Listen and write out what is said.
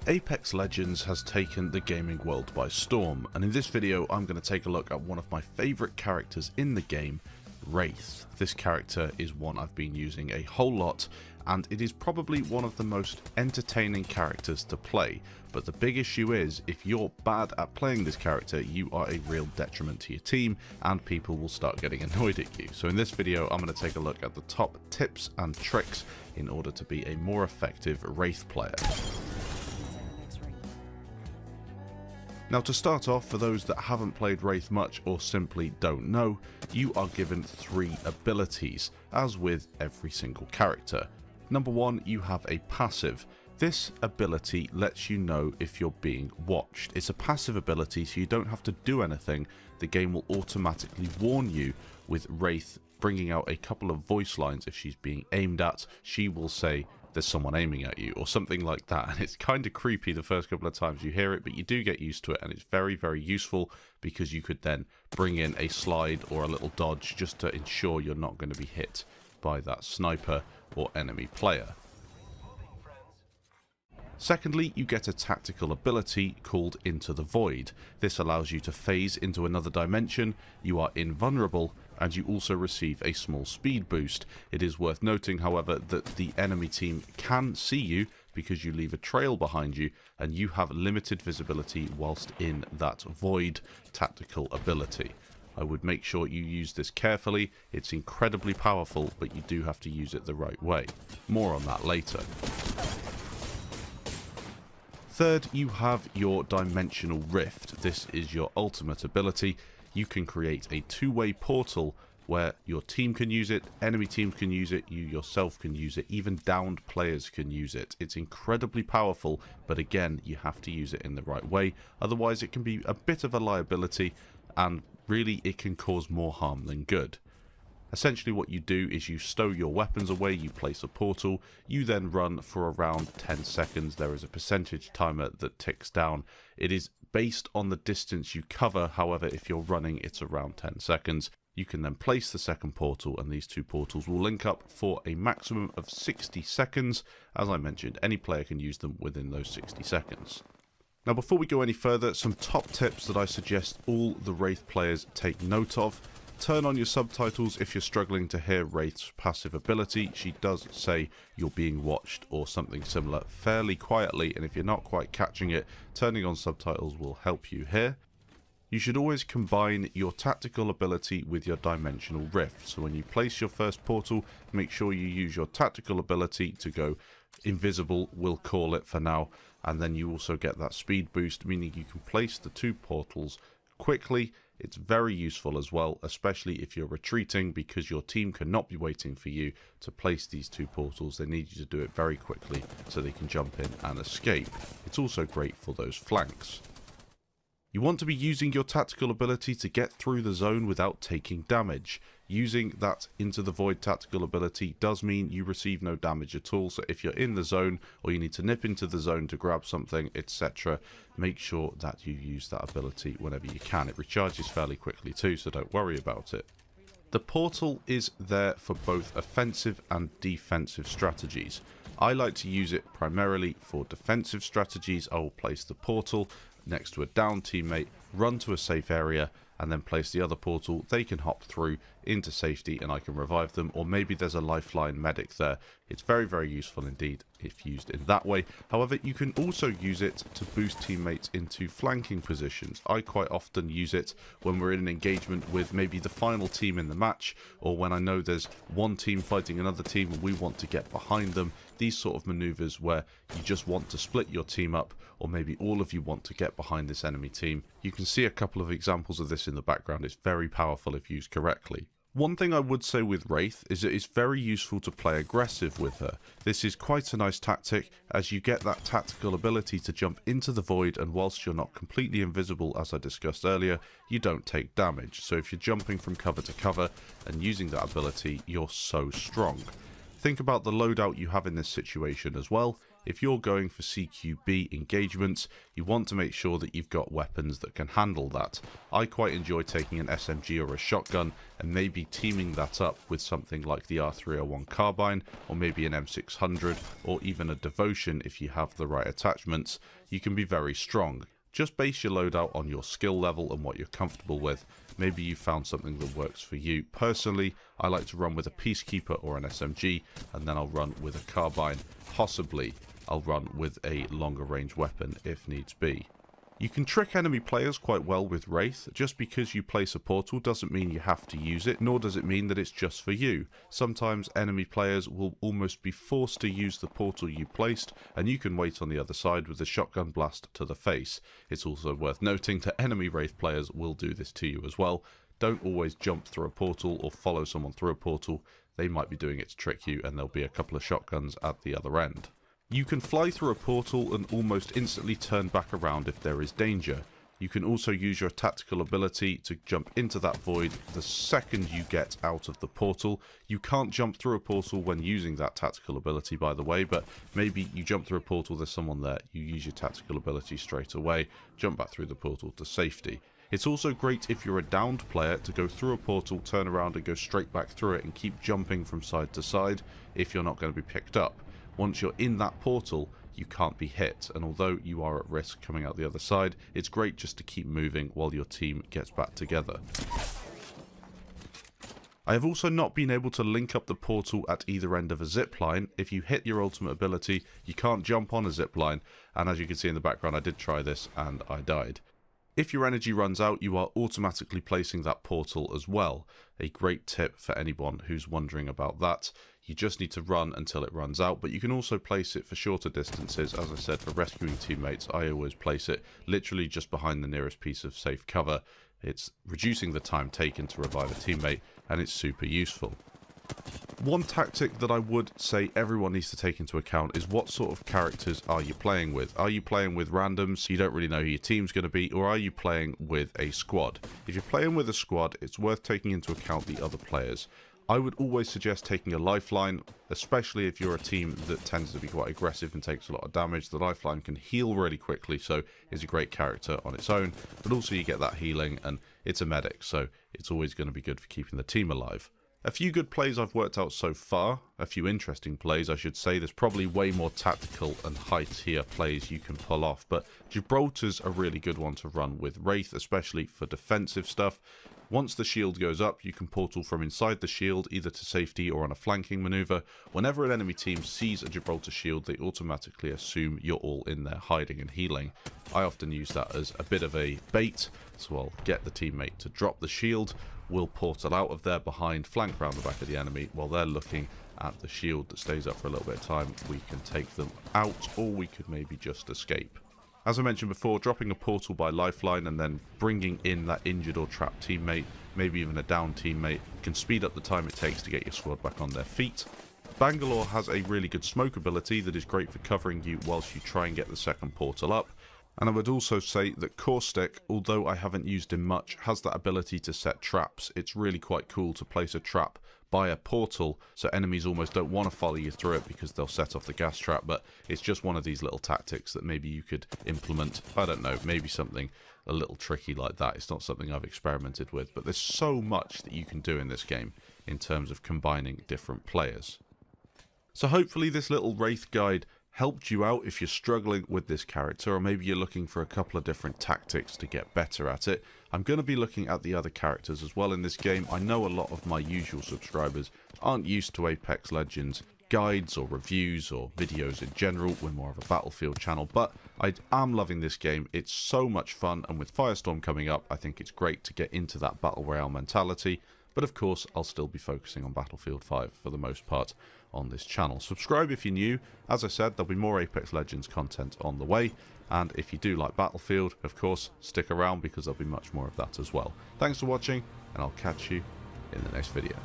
Apex Legends has taken the gaming world by storm, and in this video I'm going to take a look at one of my favourite characters in the game, Wraith. This character is one I've been using a whole lot, and it is probably one of the most entertaining characters to play, but the big issue is, if you're bad at playing this character, you are a real detriment to your team, and people will start getting annoyed at you. So in this video I'm going to take a look at the top tips and tricks in order to be a more effective Wraith player. Now, to start off, for those that haven't played Wraith much or simply don't know, you are given 3 abilities, as with every single character. Number 1, you have a passive. This ability lets you know if you're being watched. It's a passive ability, so you don't have to do anything. The game will automatically warn you, with Wraith bringing out a couple of voice lines. If she's being aimed at, she will say, "There's someone aiming at you," or something like that. And it's kind of creepy the first couple of times you hear it, but you do get used to it, and it's very, very useful because you could then bring in a slide or a little dodge just to ensure you're not going to be hit by that sniper or enemy player. Secondly, you get a tactical ability called Into the Void. This allows you to phase into another dimension, you are invulnerable, and you also receive a small speed boost. It is worth noting, however, that the enemy team can see you because you leave a trail behind you, and you have limited visibility whilst in that void tactical ability. I would make sure you use this carefully. It's incredibly powerful, but you do have to use it the right way. More on that later. Third, you have your Dimensional Rift. This is your ultimate ability. You can create a two-way portal where your team can use it, enemy teams can use it, you yourself can use it, even downed players can use it. It's incredibly powerful, but again, you have to use it in the right way. Otherwise, it can be a bit of a liability, and really it can cause more harm than good. Essentially what you do is you stow your weapons away, you place a portal, you then run for around 10 seconds. There is a percentage timer that ticks down. It is based on the distance you cover, however if you're running it's around 10 seconds. You can then place the second portal, and these two portals will link up for a maximum of 60 seconds. As I mentioned, any player can use them within those 60 seconds. Now, before we go any further, some top tips that I suggest all the Wraith players take note of. Turn on your subtitles if you're struggling to hear Wraith's passive ability. She does say you're being watched or something similar fairly quietly, and if you're not quite catching it, turning on subtitles will help you hear. You should always combine your tactical ability with your Dimensional Rift. So when you place your first portal, make sure you use your tactical ability to go invisible, we'll call it for now, and then you also get that speed boost, meaning you can place the two portals quickly. It's very useful as well, especially if you're retreating, because your team cannot be waiting for you to place these two portals. They need you to do it very quickly so they can jump in and escape. It's also great for those flanks. You want to be using your tactical ability to get through the zone without taking damage. Using that Into the Void tactical ability does mean you receive no damage at all, so if you're in the zone or you need to nip into the zone to grab something, etc., make sure that you use that ability whenever you can. It recharges fairly quickly too, so don't worry about it. The portal is there for both offensive and defensive strategies. I like to use it primarily for defensive strategies. I will place the portal next to a down teammate, run to a safe area, and then place the other portal. They can hop through into safety and I can revive them, or maybe there's a lifeline medic there. It's very, very useful indeed if used in that way. However, you can also use it to boost teammates into flanking positions. I quite often use it when we're in an engagement with maybe the final team in the match, or when I know there's one team fighting another team and we want to get behind them. These sort of maneuvers where you just want to split your team up, or maybe all of you want to get behind this enemy team. You can see a couple of examples of this in the background. It's very powerful if used correctly. One thing I would say with Wraith is that it's very useful to play aggressive with her. This is quite a nice tactic, as you get that tactical ability to jump into the void, and whilst you're not completely invisible, as I discussed earlier, you don't take damage. So if you're jumping from cover to cover and using that ability, you're so strong. Think about the loadout you have in this situation as well. if you're going for CQB engagements, you want to make sure that you've got weapons that can handle that. I quite enjoy taking an SMG or a shotgun and maybe teaming that up with something like the R301 carbine, or maybe an M600, or even a Devotion if you have the right attachments. You can be very strong. Just base your loadout on your skill level and what you're comfortable with. Maybe you found something that works for you. Personally, I like to run with a Peacekeeper or an SMG, and then I'll run with a carbine. Possibly, I'll run with a longer range weapon if needs be. You can trick enemy players quite well with Wraith. Just because you place a portal doesn't mean you have to use it, nor does it mean that it's just for you. Sometimes enemy players will almost be forced to use the portal you placed, and you can wait on the other side with a shotgun blast to the face. It's also worth noting that enemy Wraith players will do this to you as well. Don't always jump through a portal or follow someone through a portal. They might be doing it to trick you, and there'll be a couple of shotguns at the other end. You can fly through a portal and almost instantly turn back around if there is danger. You can also use your tactical ability to jump into that void the second you get out of the portal. You can't jump through a portal when using that tactical ability, by the way, but maybe you jump through a portal, there's someone there, you use your tactical ability straight away, jump back through the portal to safety. It's also great if you're a downed player to go through a portal, turn around and go straight back through it and keep jumping from side to side if you're not going to be picked up. Once you're in that portal, you can't be hit, and although you are at risk coming out the other side, it's great just to keep moving while your team gets back together. I have also not been able to link up the portal at either end of a zipline. If you hit your ultimate ability, you can't jump on a zipline, and as you can see in the background, I did try this and I died. If your energy runs out, you are automatically placing that portal as well. A great tip for anyone who's wondering about that. You just need to run until it runs out, but you can also place it for shorter distances. As I said, for rescuing teammates, I always place it literally just behind the nearest piece of safe cover. It's reducing the time taken to revive a teammate, and it's super useful. One tactic that I would say everyone needs to take into account is what sort of characters are you playing with? Are you playing with randoms, so you don't really know who your team's going to be, or are you playing with a squad? If you're playing with a squad, it's worth taking into account the other players. I would always suggest taking a lifeline, especially if you're a team that tends to be quite aggressive and takes a lot of damage. The lifeline can heal really quickly, so it's a great character on its own, but also you get that healing, and it's a medic, so it's always going to be good for keeping the team alive. A few good plays I've worked out so far, a few interesting plays I should say. There's probably way more tactical and high tier plays you can pull off, but Gibraltar's a really good one to run with Wraith, especially for defensive stuff. Once the shield goes up, you can portal from inside the shield either to safety or on a flanking maneuver. Whenever an enemy team sees a Gibraltar shield, they automatically assume you're all in there hiding and healing. I often use that as a bit of a bait, so I'll get the teammate to drop the shield. We'll portal out of there behind, flank round the back of the enemy while they're looking at the shield that stays up for a little bit of time. We can take them out, or we could maybe just escape. As I mentioned before, dropping a portal by lifeline and then bringing in that injured or trapped teammate, maybe even a down teammate, can speed up the time it takes to get your squad back on their feet. Bangalore has a really good smoke ability that is great for covering you whilst you try and get the second portal up. And I would also say that Caustic, although I haven't used him much, has that ability to set traps. It's really quite cool to place a trap by a portal, so enemies almost don't want to follow you through it because they'll set off the gas trap, but it's just one of these little tactics that maybe you could implement. I don't know, maybe something a little tricky like that. It's not something I've experimented with, but there's so much that you can do in this game in terms of combining different players. So hopefully this little Wraith guide helped you out if you're struggling with this character, or maybe you're looking for a couple of different tactics to get better at it. I'm going to be looking at the other characters as well in this game. I know a lot of my usual subscribers aren't used to Apex Legends guides or reviews or videos in general. We're more of a Battlefield channel, but I am loving this game. It's so much fun, and with Firestorm coming up, I think it's great to get into that Battle Royale mentality. But of course, I'll still be focusing on Battlefield 5 for the most part on this channel. Subscribe if you're new. As I said, there'll be more Apex Legends content on the way. And if you do like Battlefield, of course, stick around because there'll be much more of that as well. Thanks for watching, and I'll catch you in the next video.